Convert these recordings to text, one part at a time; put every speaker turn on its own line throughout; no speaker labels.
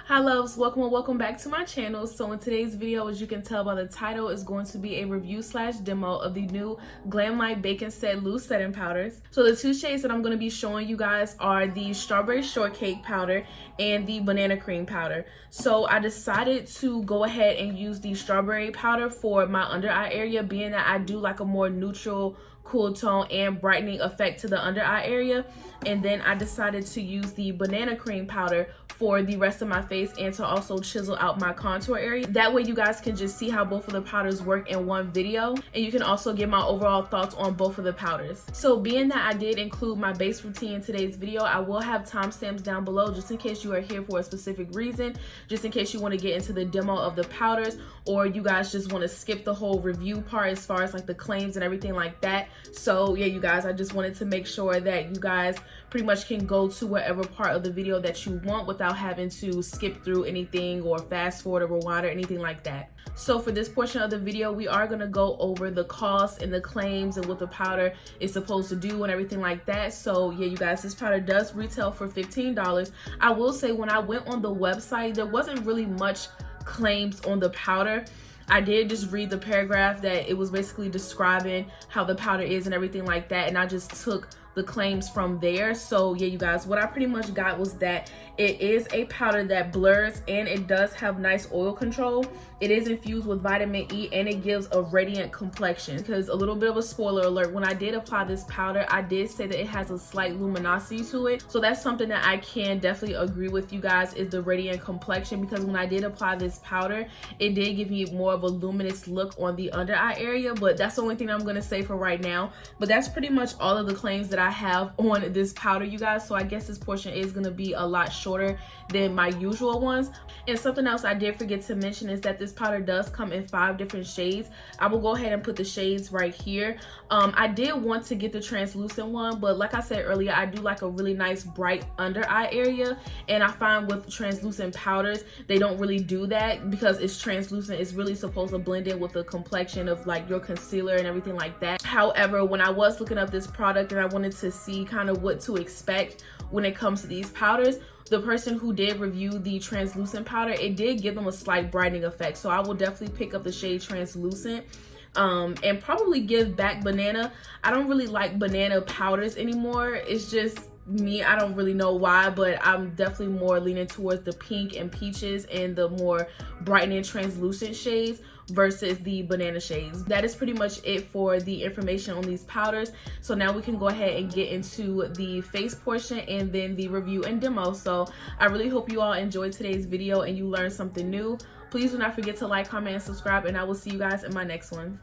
Hi loves, welcome and welcome back to my channel. So in today's video, as you can tell by the title, is going to be a review slash demo of the new Glamlite Bake & Set Loose Setting Powders. So the two shades that I'm going to be showing you guys are the Strawberry Shortcake Powder and the Banana Cream Powder. So I decided to go ahead and use the Strawberry Powder for my under eye area, being that I do like a more neutral, cool tone and brightening effect to the under eye area. And then I decided to use the Banana Cream Powder for the rest of my face and to also chisel out my contour area. That way you guys can just see how both of the powders work in one video, and you can also get my overall thoughts on both of the powders. So being that I did include my base routine in today's video, I will have timestamps down below just in case you are here for a specific reason, just in case you want to get into the demo of the powders, or you guys just want to skip the whole review part as far as like the claims and everything like that. So yeah, you guys, I just wanted to make sure that you guys pretty much can go to whatever part of the video that you want without having to skip through anything or fast forward or rewind or anything like that. So for this portion of the video, we are going to go over the costs and the claims and what the powder is supposed to do and everything like that. So yeah, you guys, this powder does retail for $15. I will say when I went on the website, there wasn't really much claims on the powder. I did just read the paragraph that it was basically describing how the powder is and everything like that, and I just took the claims from there. So yeah, you guys, what I pretty much got was that it is a powder that blurs and it does have nice oil control. It is infused with vitamin E and it gives a radiant complexion. Because a little bit of a spoiler alert, when I did apply this powder, I did say that it has a slight luminosity to it. So that's something that I can definitely agree with you guys, is the radiant complexion, because when I did apply this powder, it did give me more of a luminous look on the under eye area. But that's the only thing I'm going to say for right now. But that's pretty much all of the claims that I have on this powder, you guys. So I guess this portion is going to be a lot shorter than my usual ones. And something else I did forget to mention is that this powder does come in 5 different shades. I will go ahead and put the shades right here. I did want to get the translucent one, but like I said earlier, I do like a really nice bright under eye area, and I find with translucent powders they don't really do that because it's translucent. It's really supposed to blend in with the complexion of like your concealer and everything like that. However, when I was looking up this product and I wanted to see kind of what to expect when it comes to these powders, the person who did review the translucent powder, it did give them a slight brightening effect. So I will definitely pick up the shade translucent and probably give back banana. I don't really like banana powders anymore. It's just me, I don't really know why, but I'm definitely more leaning towards the pink and peaches and the more brightening translucent shades versus the banana shades. That is pretty much it for the information on these powders. So now we can go ahead and get into the face portion and then the review and demo. So I really hope you all enjoyed today's video and you learned something new. Please do not forget to like, comment, and subscribe, and I will see you guys in my next one.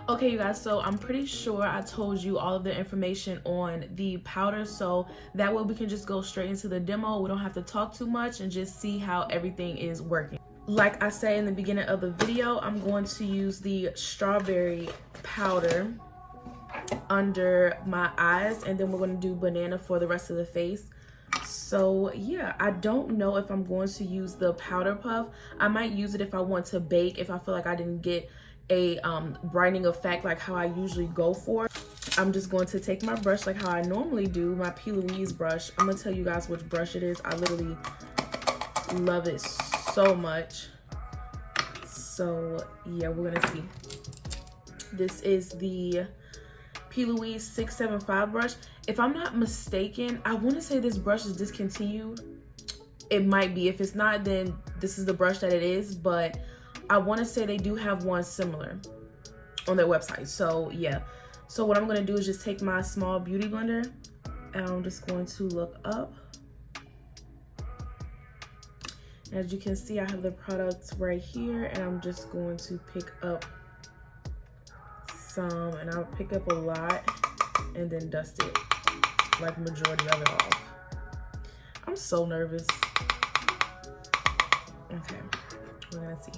Okay, you guys, so I'm pretty sure I told you all of the information on the powder, so that way we can just go straight into the demo. We don't have to talk too much and just see how everything is working. Like I said in the beginning of the video, I'm going to use the strawberry powder under my eyes, and then we're going to do banana for the rest of the face. So yeah, I don't know if I'm going to use the powder puff. I might use it if I want to bake, if I feel like I didn't get a brightening effect like how I usually go for. I'm just going to take my brush like how I normally do, my P. Louise brush. I'm gonna tell you guys which brush it is. I literally love it so much. So yeah, we're gonna see. This is the P. Louise 675 brush. If I'm not mistaken, I want to say this brush is discontinued. It might be. If it's not, then this is the brush that it is, but I want to say they do have one similar on their website. So yeah, so what I'm going to do is just take my small beauty blender and I'm just going to look up. As you can see, I have the products right here, and I'm just going to pick up some, and I'll pick up a lot and then dust it, like majority of it off. I'm so nervous. Okay, we're gonna see.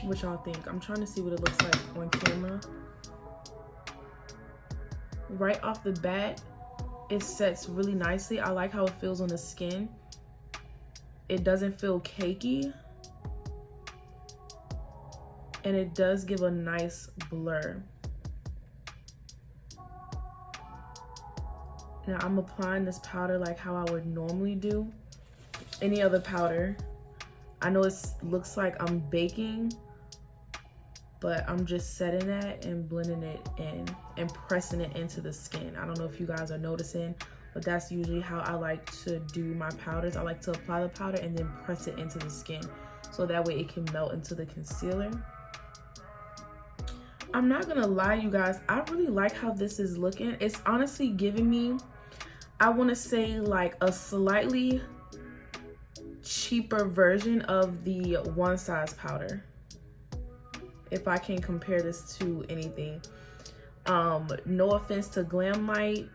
What y'all think? I'm trying to see what it looks like on camera. Right off the bat, it sets really nicely. I like how it feels on the skin. It doesn't feel cakey. And it does give a nice blur. Now I'm applying this powder like how I would normally do any other powder. I know it looks like I'm baking, but I'm just setting that and blending it in and pressing it into the skin. I don't know if you guys are noticing, but that's usually how I like to do my powders. I like to apply the powder and then press it into the skin, so that way it can melt into the concealer. I'm not gonna lie, you guys, I really like how this is looking. It's honestly giving me, I wanna say, like a slightly cheaper version of the One Size powder, if I can compare this to anything. No offense to Glamlite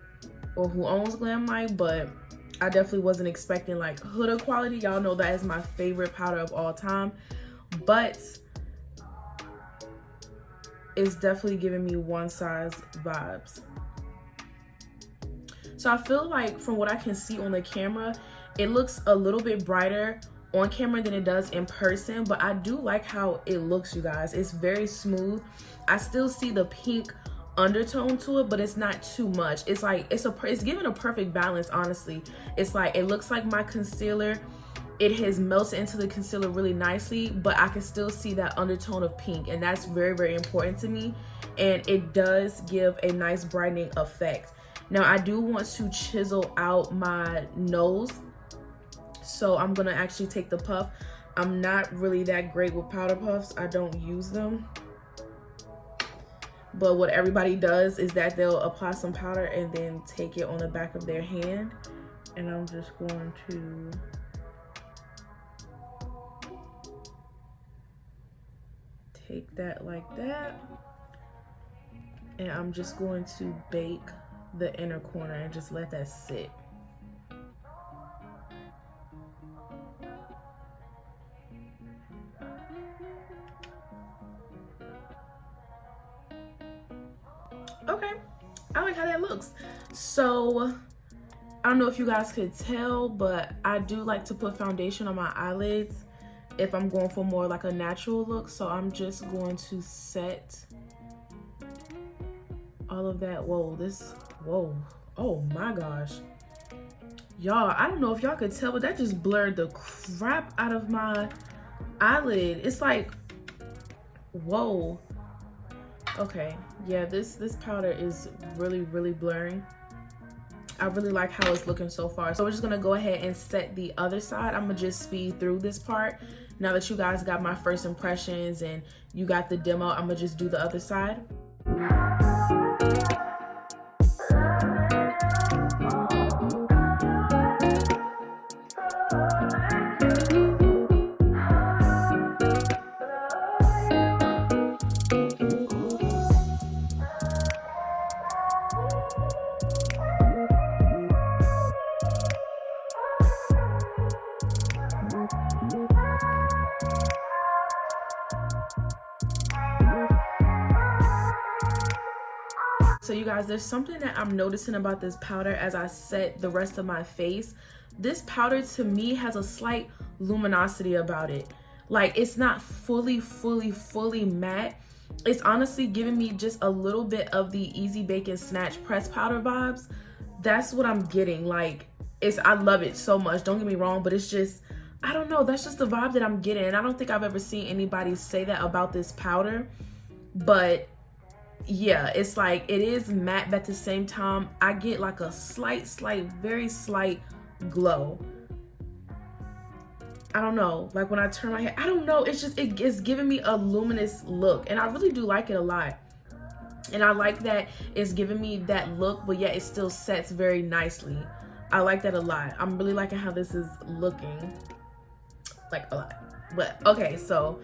or who owns Glamlite, but I definitely wasn't expecting like Huda quality. Y'all know that is my favorite powder of all time, but it's definitely giving me One Size vibes. So I feel like from what I can see on the camera, it looks a little bit brighter on camera than it does in person, but I do like how it looks, you guys. It's very smooth. I still see the pink undertone to it, but it's not too much. It's like it's giving a perfect balance, honestly. It's like it looks like my concealer it has melted into the concealer really nicely, but I can still see that undertone of pink, and that's very, very important to me. And it does give a nice brightening effect. Now I do want to chisel out my nose, so I'm gonna actually take the puff. I'm not really that great with powder puffs. I don't use them. But what everybody does is that they'll apply some powder and then take it on the back of their hand. And I'm just going to take that like that. And I'm just going to bake the inner corner and just let that sit. Okay, I like how that looks. So I don't know if you guys could tell, but I do like to put foundation on my eyelids if I'm going for more like a natural look. So I'm just going to set all of that. Whoa, oh my gosh, y'all, I don't know if y'all could tell, but that just blurred the crap out of my eyelid. It's like, whoa. Okay, yeah, this powder is really, really blurring. I really like how it's looking so far. So we're just gonna go ahead and set the other side. I'm gonna just speed through this part. Now that you guys got my first impressions and you got the demo, I'm gonna just do the other side. So you guys, there's something that I'm noticing about this powder as I set the rest of my face. This powder to me has a slight luminosity about it. Like, it's not fully matte. It's honestly giving me just a little bit of the Easy Bake and Snatch press powder vibes. That's what I'm getting. Like, I love it so much, don't get me wrong, but it's just, I don't know, that's just the vibe that I'm getting. And I don't think I've ever seen anybody say that about this powder. But yeah, it's like, it is matte, but at the same time I get like a slight, very slight glow. I don't know, like when I turn my hair, I don't know, it's just, it's giving me a luminous look, and I really do like it a lot. And I like that it's giving me that look, but yet it still sets very nicely. I like that a lot. I'm really liking how this is looking, like a lot. But okay, so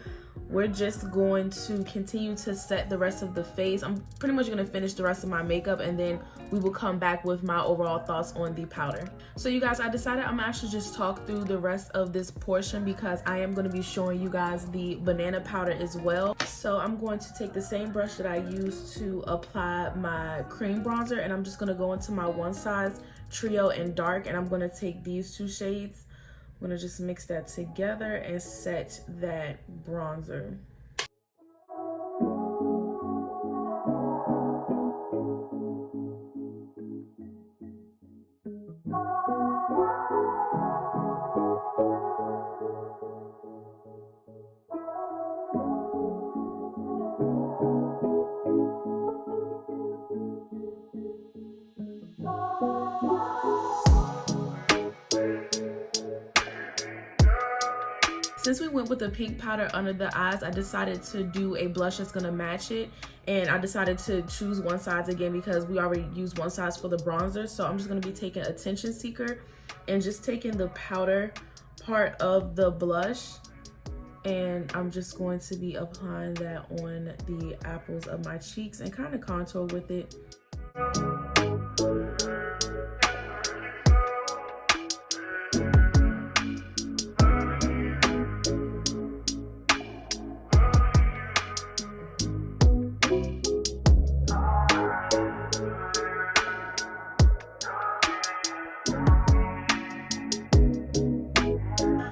we're just going to continue to set the rest of the face. I'm pretty much gonna finish the rest of my makeup, and then we will come back with my overall thoughts on the powder. So you guys, I decided I'm actually just talk through the rest of this portion because I am gonna be showing you guys the banana powder as well. So I'm going to take the same brush that I used to apply my cream bronzer, and I'm just gonna go into my One Size Trio in dark, and I'm gonna take these two shades. I'm gonna just mix that together and set that bronzer. Since we went with the pink powder under the eyes, I decided to do a blush that's gonna match it. And I decided to choose One Size again because we already used One Size for the bronzer. So I'm just gonna be taking Attention Seeker and just taking the powder part of the blush. And I'm just going to be applying that on the apples of my cheeks and kind of contour with it.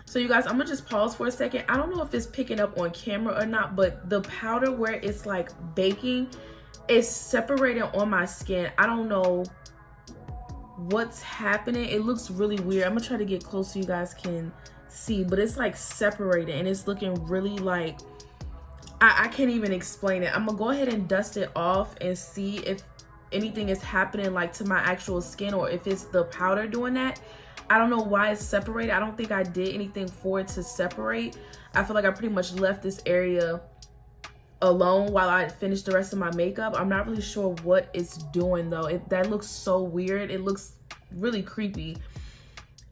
So you guys, I'm gonna just pause for a second. I don't know if it's picking up on camera or not, but the powder where it's like baking is separating on my skin. I don't know what's happening. It looks really weird. I'm gonna try to get close so you guys can see, but it's like separated and it's looking really like, I can't even explain it. I'm gonna go ahead and dust it off and see if anything is happening like to my actual skin, or if it's the powder doing that. I don't know why it's separated. I don't think I did anything for it to separate. I feel like I pretty much left this area alone while I finished the rest of my makeup. I'm not really sure what it's doing though. That looks so weird. It looks really creepy.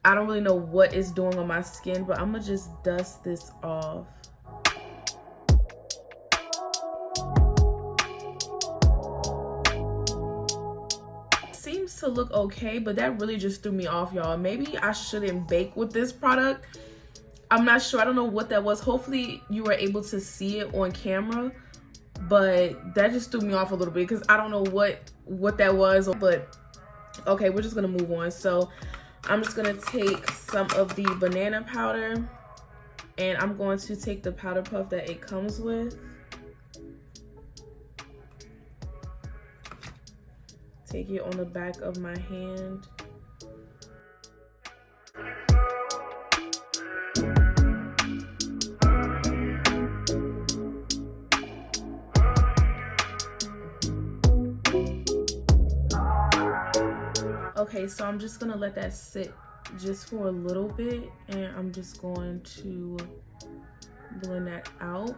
I don't really know what it's doing on my skin, but I'm gonna just dust this off. Seems to look okay, but that really just threw me off, y'all. Maybe I shouldn't bake with this product. I'm not sure. I don't know what that was. Hopefully you were able to see it on camera, but that just threw me off a little bit because I don't know what that was. But okay, we're just gonna move on. So I'm just gonna take some of the banana powder, and I'm going to take the powder puff that it comes with. Take it on the back of my hand. Okay, so I'm just gonna let that sit just for a little bit, and I'm just going to blend that out.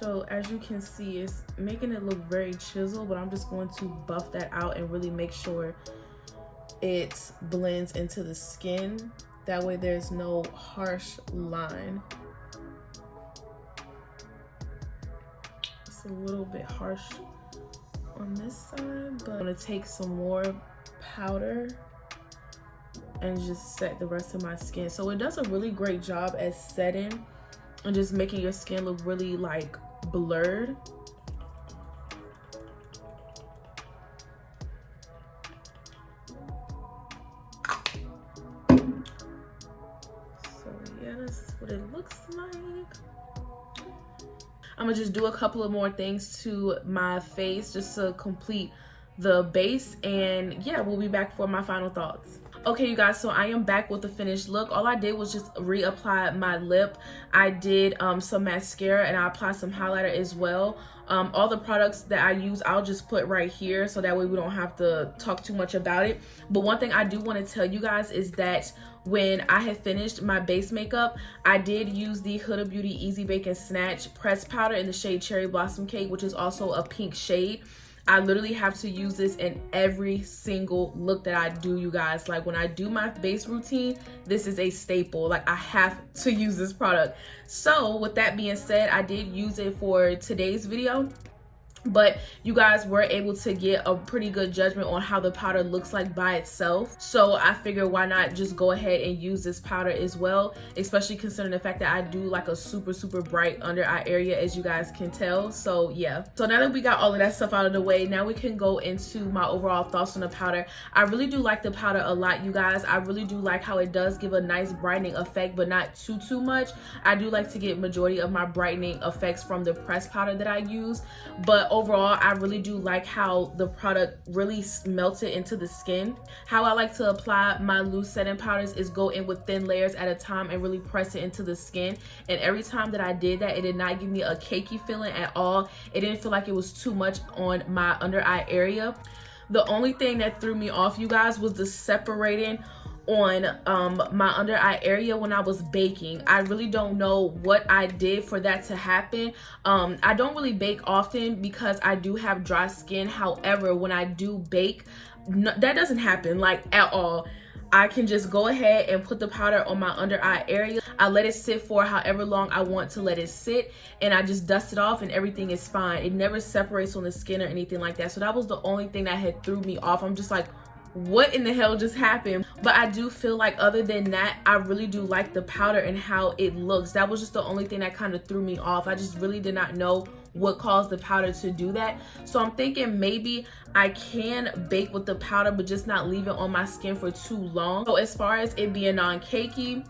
So as you can see, it's making it look very chiseled, but I'm just going to buff that out and really make sure it blends into the skin. That way there's no harsh line. It's a little bit harsh on this side, but I'm gonna take some more powder and just set the rest of my skin. So it does a really great job at setting and just making your skin look really like blurred. So yeah, that's what it looks like. I'm gonna just do a couple of more things to my face just to complete the base, and yeah, we'll be back for my final thoughts. Okay, you guys, so I am back with the finished look. All I did was just reapply my lip. I did some mascara, and I applied some highlighter as well. All the products that I use, I'll just put right here, so that way we don't have to talk too much about it. But one thing I do want to tell you guys is that when I had finished my base makeup, I did use the Huda Beauty Easy Bake and Snatch pressed powder in the shade Cherry Blossom Cake, which is also a pink shade. I literally have to use this in every single look that I do, you guys. Like when I do my base routine, this is a staple. Like I have to use this product. So with that being said, I did use it for today's video, but you guys were able to get a pretty good judgment on how the powder looks like by itself. So I figured why not just go ahead and use this powder as well, especially considering the fact that I do like a super bright under eye area, as you guys can tell. So yeah, so now that we got all of that stuff out of the way, now we can go into my overall thoughts on the powder. I really do like the powder a lot, you guys. I really do like how it does give a nice brightening effect, but not too much. I do like to get majority of my brightening effects from the pressed powder that I use, but overall, I really do like how the product really melted into the skin. How I like to apply my loose setting powders is go in with thin layers at a time and really press it into the skin. And every time that I did that, it did not give me a cakey feeling at all. It didn't feel like it was too much on my under eye area. The only thing that threw me off, you guys, was the separating on my under eye area when I was baking. I really don't know what I did for that to happen. I don't really bake often because I do have dry skin. However, when I do bake, that doesn't happen like at all. I can just go ahead and put the powder on my under eye area. I let it sit for however long I want to let it sit, and I just dust it off and everything is fine. It never separates on the skin or anything like that. So that was the only thing that had threw me off. I'm just like, what in the hell just happened? But I do feel like other than that, I really do like the powder and how it looks. That was just the only thing that kind of threw me off. I just really did not know what caused the powder to do that. So I'm thinking maybe I can bake with the powder, but just not leave it on my skin for too long. So as far as it being non-cakey,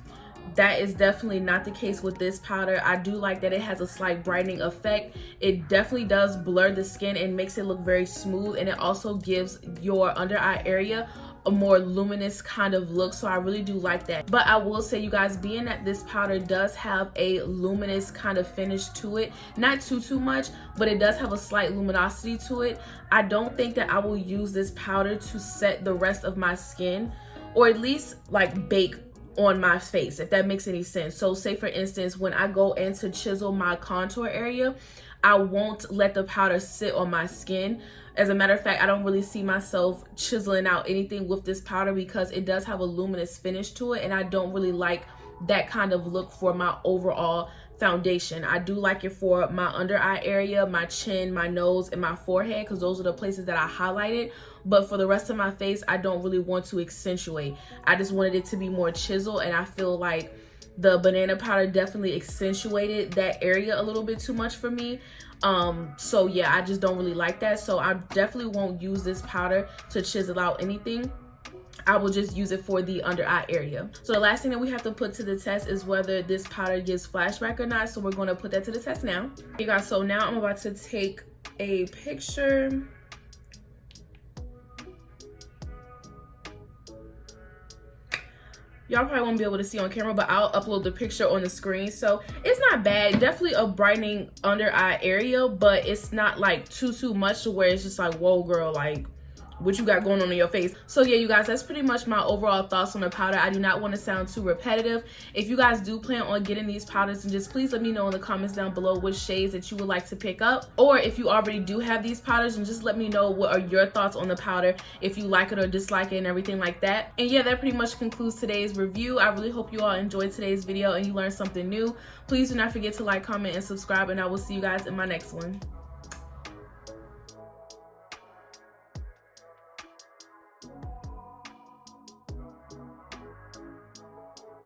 that is definitely not the case with this powder. I do like that it has a slight brightening effect. It definitely does blur the skin and makes it look very smooth, and it also gives your under eye area a more luminous kind of look, so I really do like that. But I will say, you guys, being that this powder does have a luminous kind of finish to it, not too much, but it does have a slight luminosity to it, I don't think that I will use this powder to set the rest of my skin, or at least like bake on my face, if that makes any sense. So say for instance, when I go in to chisel my contour area, I won't let the powder sit on my skin. As a matter of fact, I don't really see myself chiseling out anything with this powder because it does have a luminous finish to it, and I don't really like that kind of look for my overall foundation. I do like it for my under eye area, my chin, my nose, and my forehead, because those are the places that I highlighted. But for the rest of my face, I don't really want to accentuate. I just wanted it to be more chiseled, and I feel like the banana powder definitely accentuated that area a little bit too much for me. So yeah, I just don't really like that. So I definitely won't use this powder to chisel out anything. I will just use it for the under eye area. So the last thing that we have to put to the test is whether this powder gives flashback or not. So we're going to put that to the test now. Okay guys, so now I'm about to take a picture. Y'all probably won't be able to see on camera, but I'll upload the picture on the screen. So it's not bad. Definitely a brightening under eye area, but it's not like too much to where it's just like, whoa girl, like what you got going on in your face. So yeah, you guys, that's pretty much my overall thoughts on the powder. I do not want to sound too repetitive. If you guys do plan on getting these powders, then just please let me know in the comments down below which shades that you would like to pick up. Or if you already do have these powders, and just let me know what are your thoughts on the powder, if you like it or dislike it and everything like that. And yeah, that pretty much concludes today's review. I really hope you all enjoyed today's video and you learned something new. Please do not forget to like, comment, and subscribe, and I will see you guys in my next one.